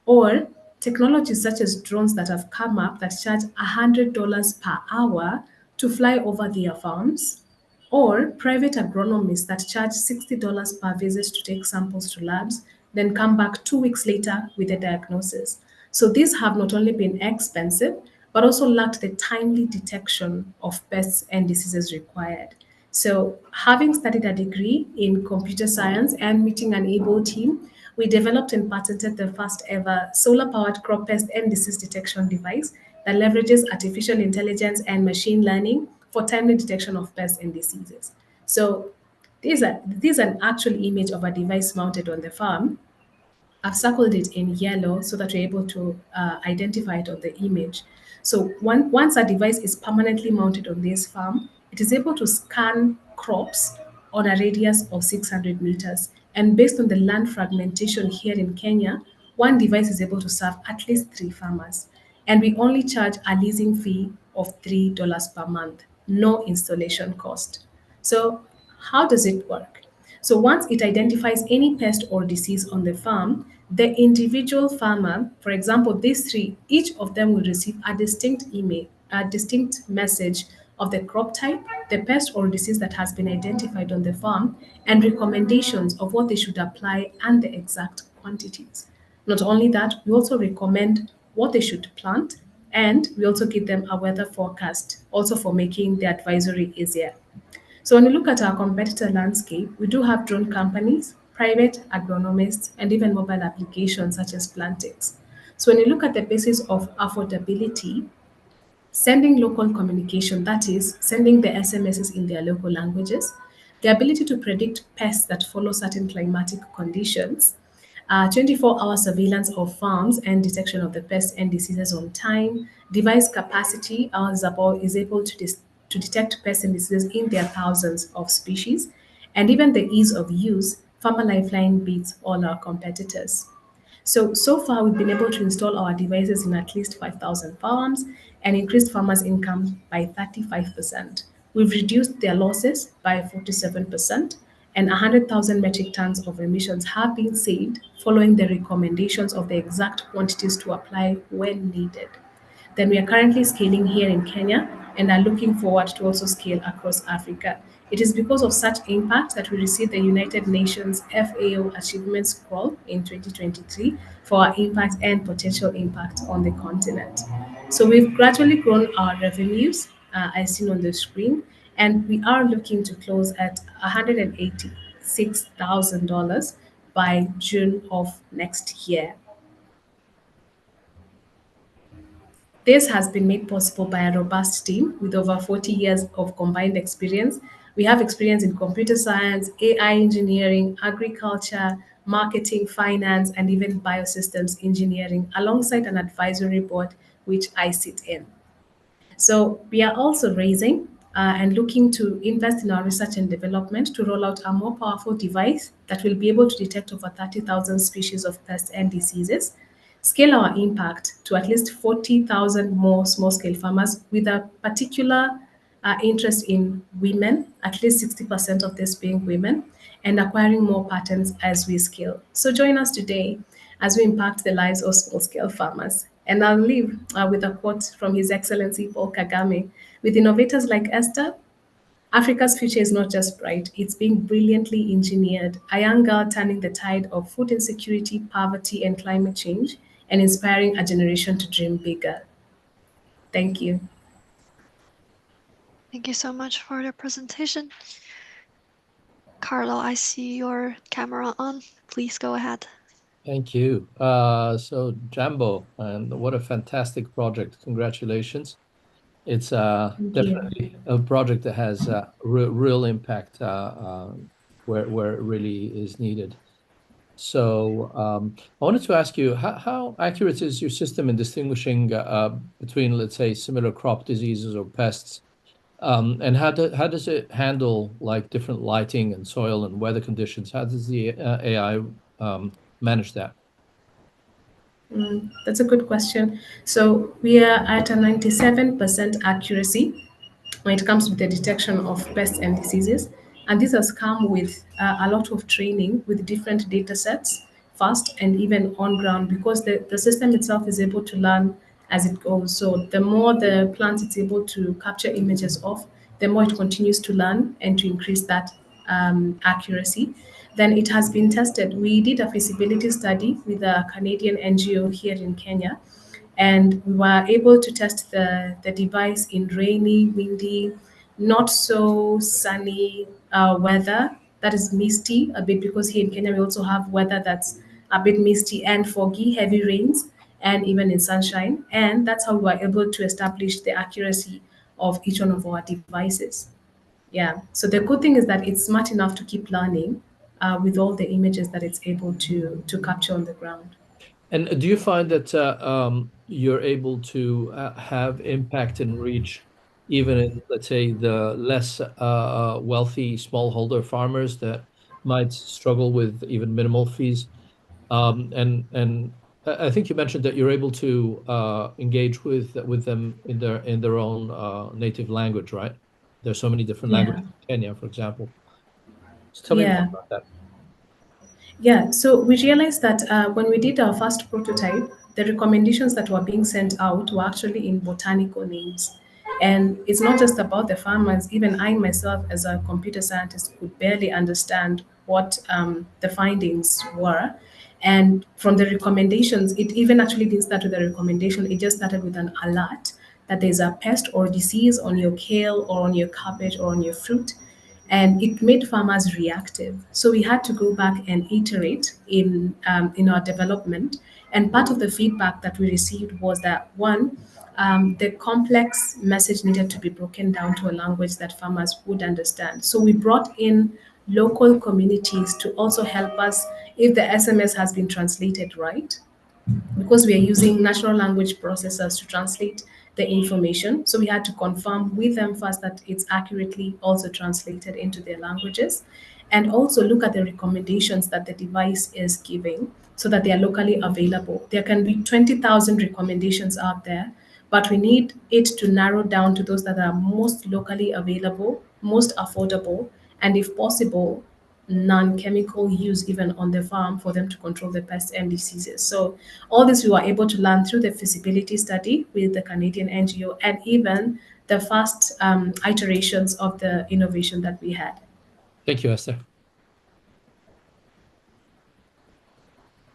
H: or technologies such as drones that have come up that charge $100 per hour to fly over their farms, or private agronomists that charge $60 per visit to take samples to labs, then come back 2 weeks later with a diagnosis. So these have not only been expensive, but also lacked the timely detection of pests and diseases required. So, having studied a degree in computer science and meeting an able team, we developed and patented the first ever solar powered crop pest and disease detection device that leverages artificial intelligence and machine learning for timely detection of pests and diseases. So, this is an actual image of a device mounted on the farm. I've circled it in yellow so that you're able to identify it on the image. So once a device is permanently mounted on this farm, it is able to scan crops on a radius of 600 meters. And based on the land fragmentation here in Kenya, one device is able to serve at least 3 farmers. And we only charge a leasing fee of $3 per month, no installation cost. So how does it work? So once it identifies any pest or disease on the farm, the individual farmer, for example, these three, each of them will receive a distinct email, a distinct message of the crop type, the pest or disease that has been identified on the farm, and recommendations of what they should apply and the exact quantities. Not only that, we also recommend what they should plant, and we also give them a weather forecast, also for making the advisory easier. So when you look at our competitor landscape, we do have drone companies, private agronomists, and even mobile applications such as Plantix. So when you look at the basis of affordability, sending local communication, that is, sending the SMSs in their local languages, the ability to predict pests that follow certain climatic conditions, 24-hour surveillance of farms and detection of the pests and diseases on time, device capacity is able to detect pests and diseases in their thousands of species, and even the ease of use, Farmer Lifeline beats all our competitors. So far, we've been able to install our devices in at least 5,000 farms and increased farmers' income by 35%. We've reduced their losses by 47%, and 100,000 metric tons of emissions have been saved following the recommendations of the exact quantities to apply when needed. Then we are currently scaling here in Kenya and are looking forward to also scale across Africa. It is because of such impact that we received the United Nations FAO Achievement Scroll in 2023 for our impact and potential impact on the continent. So we've gradually grown our revenues, as seen on the screen, and we are looking to close at $186,000 by June of next year. This has been made possible by a robust team with over 40 years of combined experience. We have experience in computer science, AI engineering, agriculture, marketing, finance, and even biosystems engineering, alongside an advisory board which I sit in. So we are also raising and looking to invest in our research and development to roll out a more powerful device that will be able to detect over 30,000 species of pests and diseases, scale our impact to at least 40,000 more small-scale farmers with a particular interest in women, at least 60% of this being women, and acquiring more patents as we scale. So join us today as we impact the lives of small-scale farmers. And I'll leave with a quote from His Excellency Paul Kagame. With innovators like Esther, Africa's future is not just bright, it's being brilliantly engineered. A young girl turning the tide of food insecurity, poverty, and climate change, and inspiring a generation to dream bigger. Thank you.
B: Thank you so much for the presentation. Carlo, I see your camera on. Please go ahead.
C: Thank you. So Jambo, and what a fantastic project. Congratulations. It's
H: Thank you.
C: definitely a project that has real impact where it really is needed. So I wanted to ask you, how accurate is your system in distinguishing between, let's say, similar crop diseases or pests? And how does it handle like different lighting and soil and weather conditions? How does the AI manage that?
H: That's a good question. So we are at a 97% accuracy when it comes to the detection of pests and diseases. And this has come with a lot of training with different data sets, fast and even on ground, because the system itself is able to learn as it goes. So the more the plant is able to capture images of, the more it continues to learn and to increase that accuracy. Then it has been tested. We did a feasibility study with a Canadian NGO here in Kenya, and we were able to test the device in rainy, windy, not so sunny weather that is misty a bit, because here in Kenya we also have weather that's a bit misty and foggy, heavy rains, and even in sunshine. And that's how we were able to establish the accuracy of each one of our devices. Yeah. So the good thing is that it's smart enough to keep learning with all the images that it's able to capture on the ground.
C: And do you find that you're able to have impact and reach even in, let's say, the less wealthy smallholder farmers that might struggle with even minimal fees? And I think you mentioned that you're able to engage with them in their own native language, right? There's so many different
H: Yeah.
C: languages in Kenya, for example. So tell me more
H: Yeah.
C: about that.
H: Yeah, so we realized that when we did our first prototype, the recommendations that were being sent out were actually in botanical names. And it's not just about the farmers, even I myself, as a computer scientist, could barely understand what the findings were. And from the recommendations, it even actually didn't start with a recommendation, it just started with an alert that there's a pest or disease on your kale or on your cabbage or on your fruit, and it made farmers reactive. So we had to go back and iterate in our development. And part of the feedback that we received was that one, the complex message needed to be broken down to a language that farmers would understand. So we brought in local communities to also help us if the SMS has been translated right, because we are using natural language processors to translate the information. So we had to confirm with them first that it's accurately also translated into their languages, and also look at the recommendations that the device is giving so that they are locally available. There can be 20,000 recommendations out there, but we need it to narrow down to those that are most locally available, most affordable, and if possible, non-chemical use even on the farm for them to control the pests and diseases. So all this we were able to learn through the feasibility study with the Canadian NGO and even the first iterations of the innovation that we had.
C: Thank you, Esther.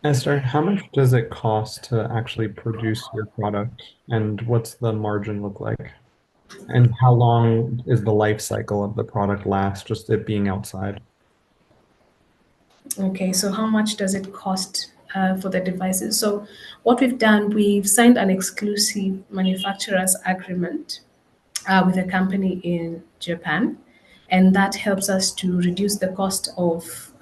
E: Esther, how much does it cost to actually produce your product, and what's the margin look like? And how long is the life cycle of the product last, just it being outside?
H: Okay, so how much does it cost for the devices? So what we've done, we've signed an exclusive manufacturer's agreement with a company in Japan, and that helps us to reduce the cost of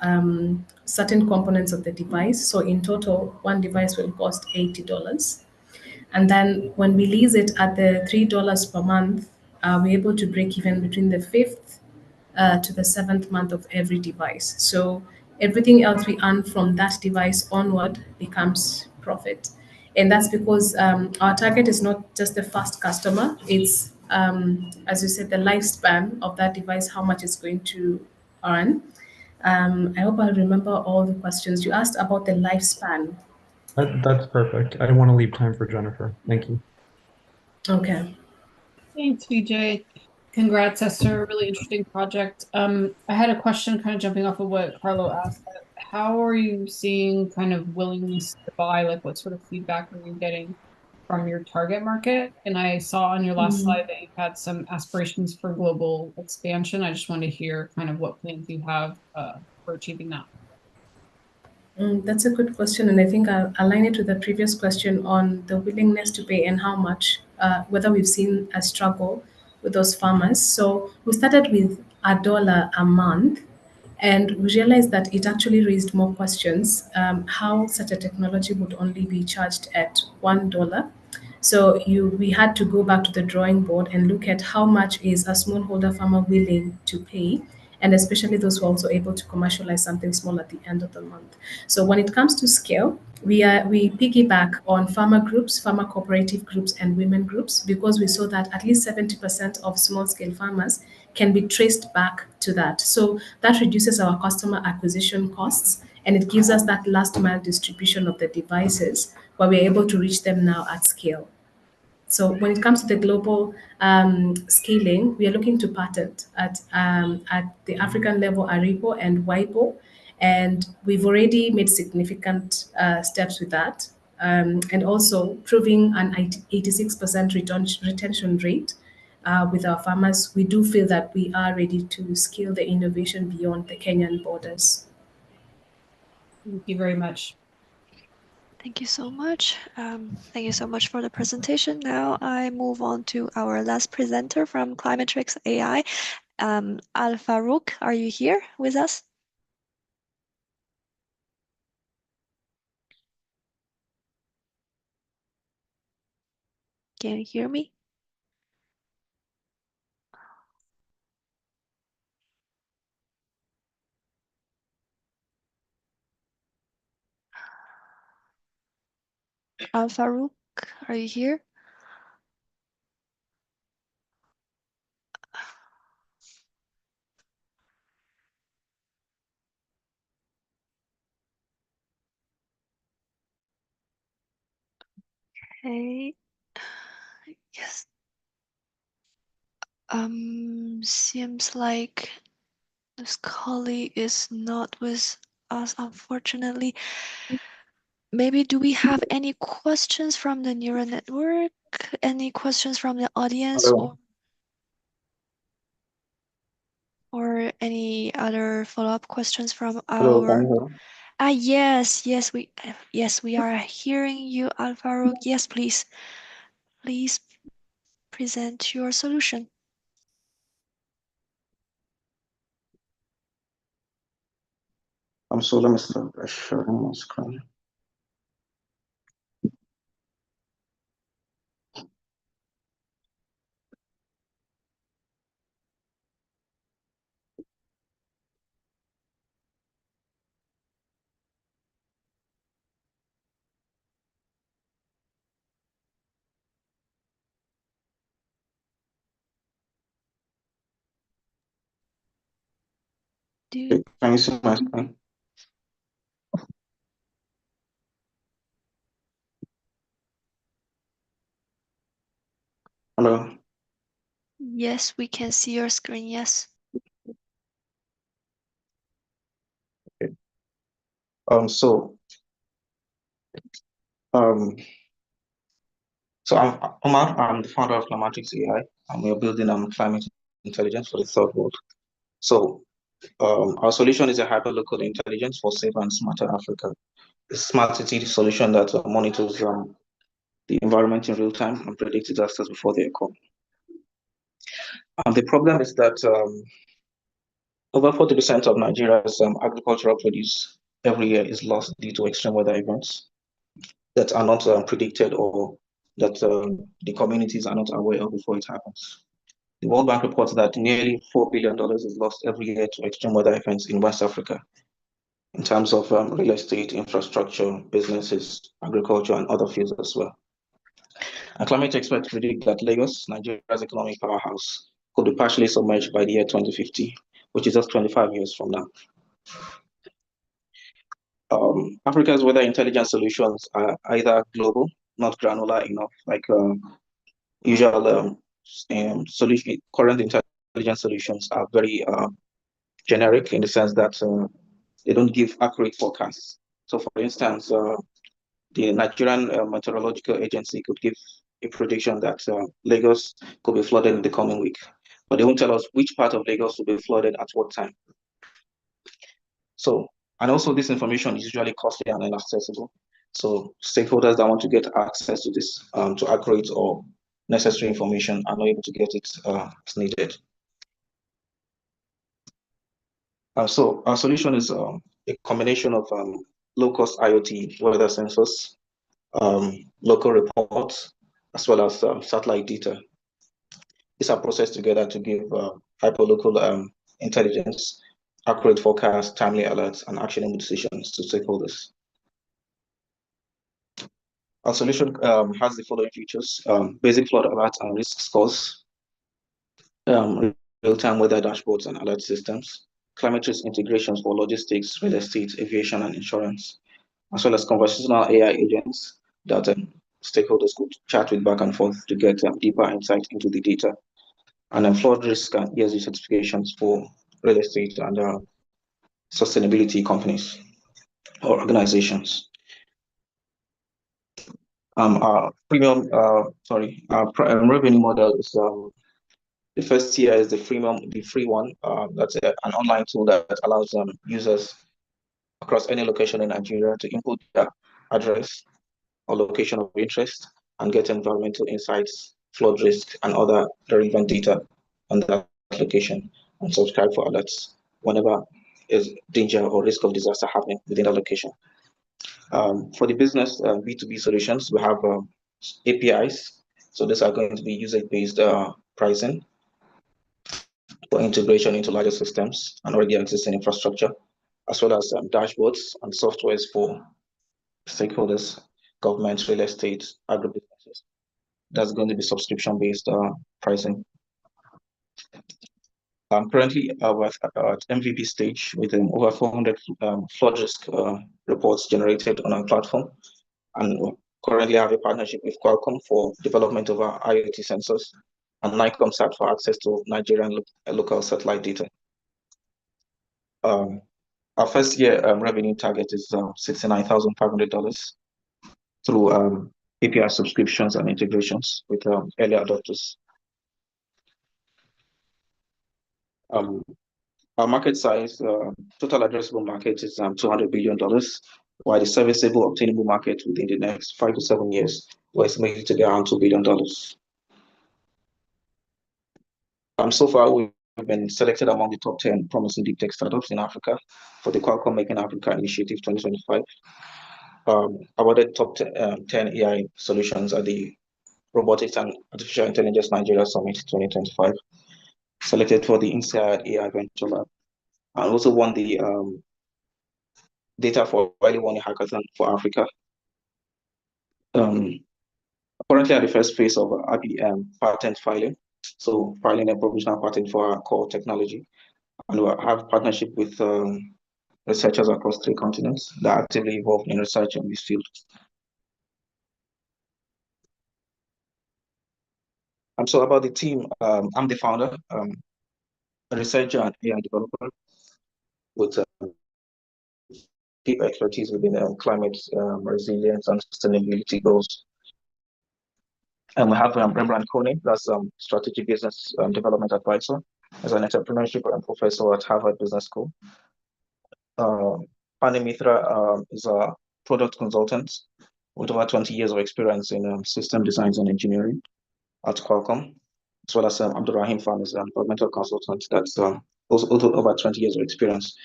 H: certain components of the device. So in total, one device will cost $80. And then when we lease it at the $3 per month, we're able to break even between the fifth to the seventh month of every device. So everything else we earn from that device onward becomes profit. And that's because our target is not just the first customer, it's, as you said, the lifespan of that device, how much it's going to earn. I hope I remember all the questions. You asked about the lifespan.
E: That's perfect. I want to leave time for Jennifer. Thank you.
H: Okay.
D: Thanks, VJ. Congrats, Esther. Really interesting project. I had a question kind of jumping off of what Carlo asked. How are you seeing kind of willingness to buy? Like what sort of feedback are you getting? from your target market. And I saw on your last slide that you had some aspirations for global expansion. I just want to hear kind of what plans you have for achieving that.
H: That's a good question, and I think I'll align it with the previous question on the willingness to pay and how much, whether we've seen a struggle with those farmers. So we started with $1 a month, and we realized that it actually raised more questions. How such a technology would only be charged at $1. So we had to go back to the drawing board and look at how much is a smallholder farmer willing to pay, and especially those who are also able to commercialize something small at the end of the month. So when it comes to scale, we piggyback on farmer groups, farmer cooperative groups, and women groups, because we saw that at least 70% of small scale farmers can be traced back to that. So that reduces our customer acquisition costs, and it gives us that last mile distribution of the devices where we're able to reach them now at scale. So when it comes to the global scaling, we are looking to patent at the African level ARIPO and WIPO, and we've already made significant steps with that, and also proving an 86% retention rate with our farmers. We do feel that we are ready to scale the innovation beyond the Kenyan borders.
D: Thank you very much.
B: Thank you so much. Thank you so much for the presentation. Now I move on to our last presenter from Climatrix AI. Al Farouk, are you here with us? Can you hear me? Al Farouk, are you here? Okay. Yes. Seems like this colleague is not with us, unfortunately. Maybe do we have any questions from the neural network? Any questions from the audience?
I: Hello.
B: Or any other follow-up questions from
I: Hello, can
B: our...
I: you
B: Yes, we are hearing you, Al Farouk. Yes, please present your solution.
I: I'm sorry, Mr. Sharing my screen.
B: Do
I: Can you see my screen? Hello.
B: Yes, we can see your screen. Yes.
I: Okay. Um, I'm Omar. I'm the founder of Climatrix AI, and we're building climate intelligence for the third world. So, our solution is a hyperlocal intelligence for safer and smarter Africa. A smart city solution that monitors the environment in real time and predicts disasters before they occur. The problem is that over 40% of Nigeria's agricultural produce every year is lost due to extreme weather events that are not predicted or that the communities are not aware of before it happens. The World Bank reports that nearly $4 billion is lost every year to extreme weather events in West Africa in terms of real estate, infrastructure, businesses, agriculture, and other fields as well. And climate experts predict that Lagos, Nigeria's economic powerhouse, could be partially submerged by the year 2050, which is just 25 years from now. Africa's weather intelligence solutions are either global, not granular enough, like usual current intelligence solutions are very generic in the sense that they don't give accurate forecasts. So for instance, the Nigerian Meteorological Agency could give a prediction that Lagos could be flooded in the coming week, but they won't tell us which part of Lagos will be flooded at what time. So, and also this information is usually costly and inaccessible. So stakeholders that want to get access to this, to accurate or necessary information are not able to get it as needed. So our solution is a combination of low-cost IoT weather sensors, local reports, as well as satellite data. These are processed together to give hyperlocal intelligence, accurate forecasts, timely alerts, and actionable decisions to stakeholders. Our solution has the following features: basic flood alerts and risk scores, real-time weather dashboards and alert systems, climate risk integrations for logistics, real estate, aviation, and insurance, as well as conversational AI agents that stakeholders could chat with back and forth to get deeper insight into the data, and then flood risk and ESG certifications for real estate and sustainability companies or organizations. Our premium, our revenue model is the first tier is the freemium, the free one. That's an online tool that allows users across any location in Nigeria to input their address or location of interest and get environmental insights, flood risk, and other relevant data on that location, and subscribe for alerts whenever is danger or risk of disaster happening within that location. For the business B2B solutions, we have APIs. So these are going to be user-based pricing for integration into larger systems and already existing infrastructure, as well as dashboards and softwares for stakeholders, government, real estate, agribusinesses. That's going to be subscription-based pricing. Currently, we're at MVP stage with over 400 flood risk reports generated on our platform, and we currently have a partnership with Qualcomm for development of our IoT sensors and NICOMSAT for access to Nigerian local satellite data. Our first year revenue target is $69,500 through API subscriptions and integrations with early adopters. Our market size, total addressable market is $200 billion, while the serviceable obtainable market within the next 5 to 7 years we're estimated to be around $2 billion. So far, we've been selected among the top 10 promising deep tech startups in Africa for the Qualcomm Making Africa Initiative 2025. Awarded top 10 AI solutions at the Robotics and Artificial Intelligence Nigeria Summit 2025. Selected for the INSEAD AI Venture Lab, and also won the Data for Value One Hackathon for Africa. Currently at the first phase of IBM patent filing, so filing a provisional patent for our core technology, and we have partnership with researchers across 3 continents that are actively involved in research in this field. So about the team, I'm the founder, a researcher and AI developer with deep expertise within climate resilience and sustainability goals. And we have Rembrandt Koenig, that's strategic business development advisor, as an entrepreneurship professor at Harvard Business School. Pani Mitra is a product consultant with over 20 years of experience in system designs and engineering at Qualcomm, as well as Abdurrahim Fan is an environmental consultant that's also over 20 years of experience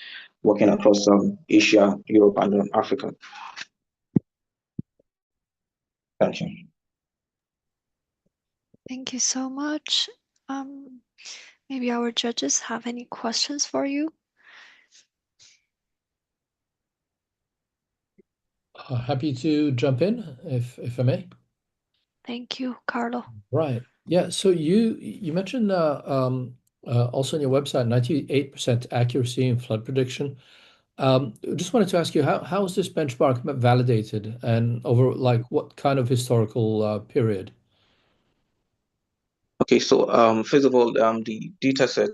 I: working across Asia, Europe, and Africa. Thank you.
B: Thank you so much. Maybe our judges have any questions for you?
C: Happy to jump in if I may.
B: Thank you, Carlo.
C: Right. Yeah. So you mentioned also on your website 98% accuracy in flood prediction. Just wanted to ask you how is this benchmark validated and over like what kind of historical period?
I: Okay, so first of all, the data set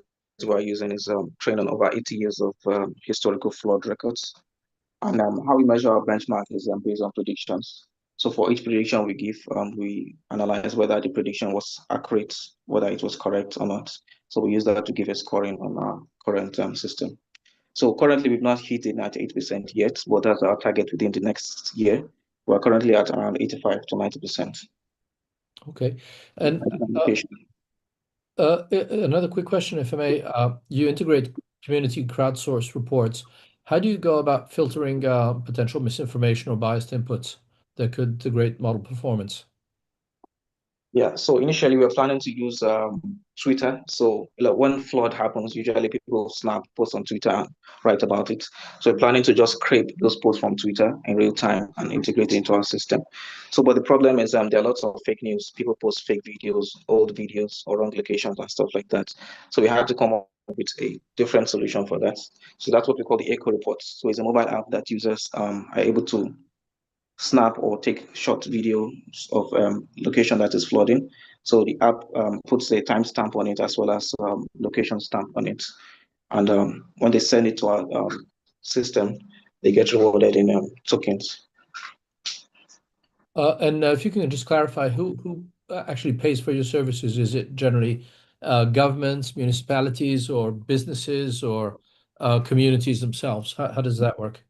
I: we're using is trained on over 80 years of historical flood records. And how we measure our benchmark is based on predictions. So for each prediction we give, we analyze whether the prediction was accurate, whether it was correct or not. So we use that to give a scoring on our current system. So currently we've not hit the 98% yet, but that's our target within the next year. We're currently at around 85 to 90%.
C: Okay. And another quick question, if I may. You integrate community crowdsourced reports. How do you go about filtering potential misinformation or biased inputs that could degrade model performance?
I: Yeah, so initially we were planning to use Twitter. So when flood happens, usually people snap posts on Twitter and write about it. So we're planning to just scrape those posts from Twitter in real time and integrate it into our system. So, but the problem is there are lots of fake news. People post fake videos, old videos, or wrong locations and stuff like that. So we had to come up with a different solution for that. So that's what we call the Echo Reports. So it's a mobile app that users are able to snap or take short videos of location that is flooding. So the app puts a timestamp on it as well as location stamp on it. And when they send it to our system, they get rewarded in tokens.
C: And if you can just clarify who actually pays for your services, is it generally governments, municipalities, or businesses, or communities themselves? How does that work?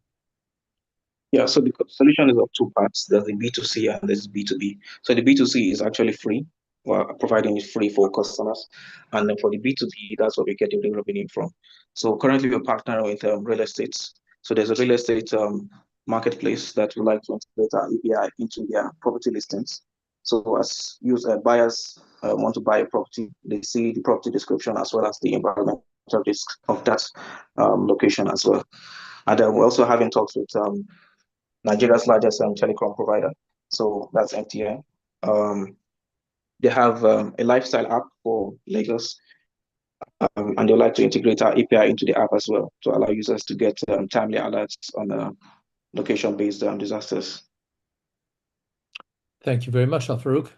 I: Yeah, so the solution is of two parts. There's the B2C and there's B2B. So the B2C is actually free. We're providing it free for customers. And then for the B2B, that's what we get the revenue from. So currently we're partnering with real estate. So there's a real estate marketplace that we like to integrate our API into their property listings. So as buyers want to buy a property, they see the property description as well as the environmental risk of that location as well. And we're also having talks with Nigeria's largest telecom provider. So that's MTN. They have a lifestyle app for Lagos, and they would like to integrate our API into the app as well to allow users to get timely alerts on location-based disasters.
C: Thank you very much, Al-Farouk.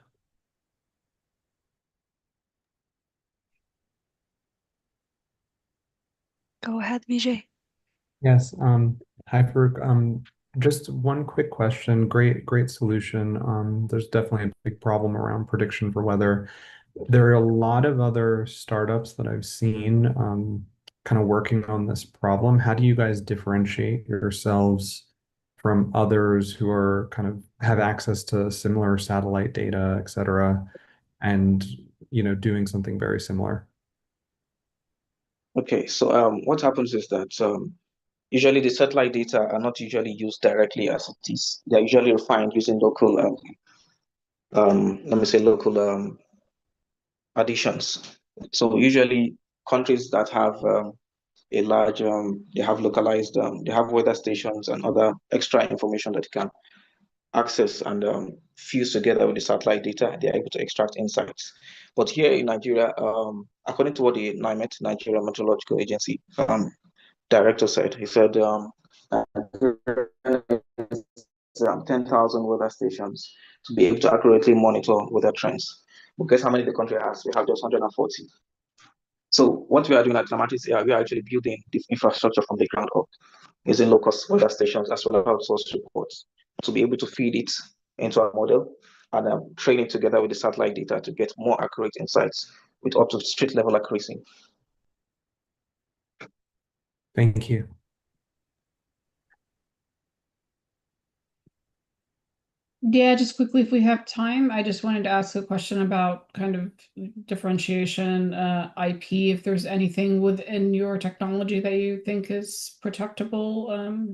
B: Go ahead, Vijay.
E: Yes. Hi, Farouk. Just one quick question. Great solution. There's definitely a big problem around prediction for weather. There are a lot of other startups that I've seen kind of working on this problem. How do you guys differentiate yourselves from others who are kind of have access to similar satellite data, et cetera, and doing something very similar?
I: Okay, so what happens is that usually the satellite data are not usually used directly as it is. They're usually refined using local, local additions. So usually countries that have a large, they have localized, they have weather stations and other extra information that you can access and fuse together with the satellite data, they're able to extract insights. But here in Nigeria, according to what the NIMET, Nigeria Meteorological Agency director said, he said 10,000 weather stations to be able to accurately monitor weather trends. But guess how many the country has? We have just 140. So what we are doing at Climatis, we are actually building this infrastructure from the ground up, using low-cost weather stations as well as outsourced reports to be able to feed it into our model and train it together with the satellite data to get more accurate insights with up to street level accuracy.
E: Thank you.
D: Yeah, just quickly, if we have time, I just wanted to ask a question about kind of differentiation, IP, if there's anything within your technology that you think is protectable,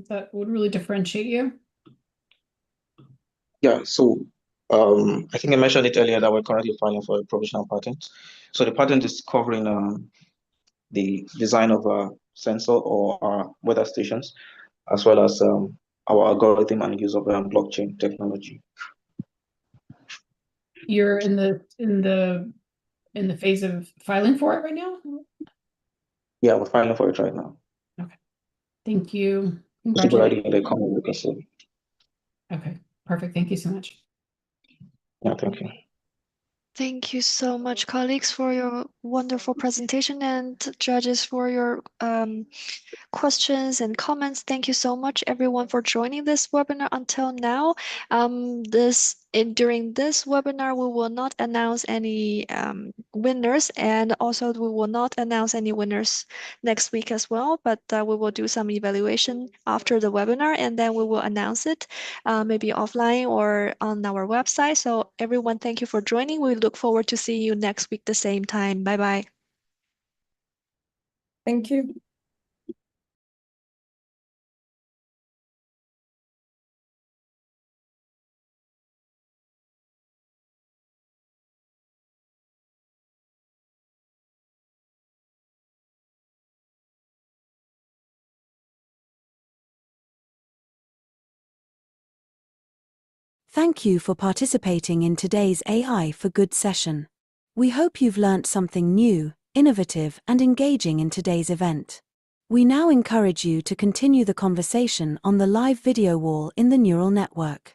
D: that would really differentiate you.
I: Yeah, so I think I mentioned it earlier that we're currently filing for a provisional patent. So the patent is covering the design of a sensor or our weather stations, as well as our algorithm and use of blockchain technology.
D: You're in the phase of filing for it right now?
I: Yeah, we're filing for it right now.
D: Okay. Thank you.
I: Congratulations.
D: Okay, perfect. Thank you so much.
I: Yeah, thank you.
B: Thank you so much, colleagues, for your wonderful presentation, and judges for your questions and comments. Thank you so much, everyone, for joining this webinar until now. During this webinar, we will not announce any winners, and also we will not announce any winners next week as well, but we will do some evaluation after the webinar, and then we will announce it maybe offline or on our website. So everyone, thank you for joining. We look forward to seeing you next week the same time. Bye-bye.
F: Thank you.
A: Thank you for participating in today's AI for Good session. We hope you've learnt something new, innovative, and engaging in today's event. We now encourage you to continue the conversation on the live video wall in the neural network.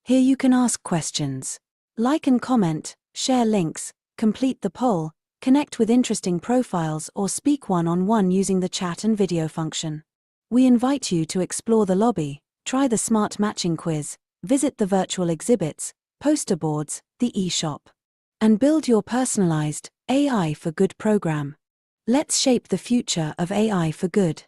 A: Here you can ask questions, like and comment, share links, complete the poll, connect with interesting profiles, or speak one-on-one using the chat and video function. We invite you to explore the lobby, try the smart matching quiz, visit the virtual exhibits, poster boards, the e-shop, and build your personalized AI for Good program. Let's shape the future of AI for good.